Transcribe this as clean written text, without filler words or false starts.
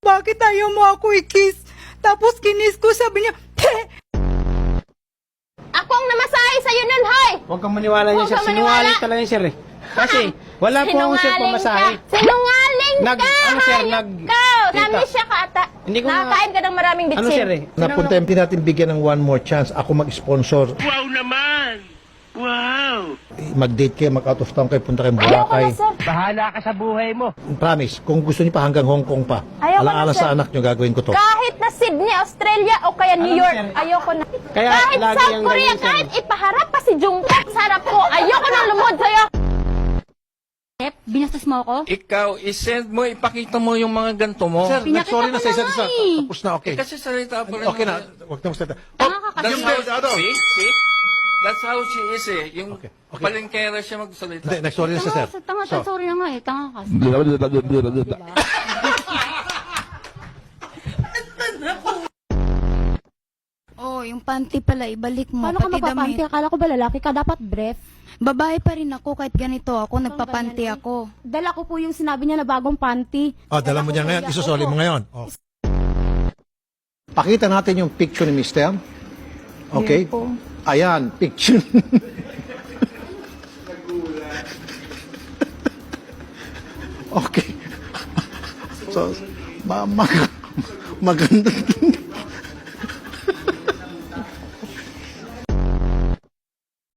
Bakit ayaw mo ako i-kiss? Tapos kinis ko, sabi niya, "Peh!" Akong namasahe sa'yo nun, hoy! Huwag kang maniwala niya, Huwag sir. kang maniwala. Sinungaling talaga yan, sir. Kasi, wala po akong sir pamasahe. Sinungaling ka! Ano, sir, Hayop ka! Tita. Namisya ka ata. Hindi ko Nakakain ka ng maraming bitsin. Ano, sir, eh? Napunta yung natin bigyan ng one more chance. Ako mag-sponsor. Wow naman! Wow! Mag-date kayo, mag-out of town kayo, punta kayong Ayoko na, Boracay. sir. Bahala ka sa buhay mo. Promise, kung gusto niyo pa hanggang Hong Kong pa. Ayoko na, Alaala sir. sa anak niyo, gagawin ko to. Kahit na Sydney, Australia, o kaya New Ano, York, sir? ayoko na. Kaya kahit lagi South yung Korea, ganyan, sir. kahit ipaharap pa si Jungkook sa harap ko, ayoko na lumod sa'yo. Binastos mo ako? Ikaw, isend mo, ipakita mo yung mga ganito mo. Sir, Pinakita sorry ko na sa na isa't nga isa. eh. Tapos na, okay. Kasi salita pa rin. Okay na, huwag na magsalita. Tanga ka kasi. That's how, see? That's how she is eh. Yung Okay. palengkera siya magsalita. Hindi, nag-sorry na sa sir. Tanga, So, sorry na nga eh. Tanga ka. Oh, yung panty pala, ibalik mo. Paano ka pati magpapanti? damit. Akala ko ba lalaki ka? Dapat brief. Babae pa rin ako kahit ganito ako, nagpapanty ako. Dala ko po yung sinabi niya na bagong panty. dala mo niya ngayon, isusoli mo ngayon. Oh. Pakita natin yung picture ni Mister. Okay? Ayan, picture. Okay. So, maganda.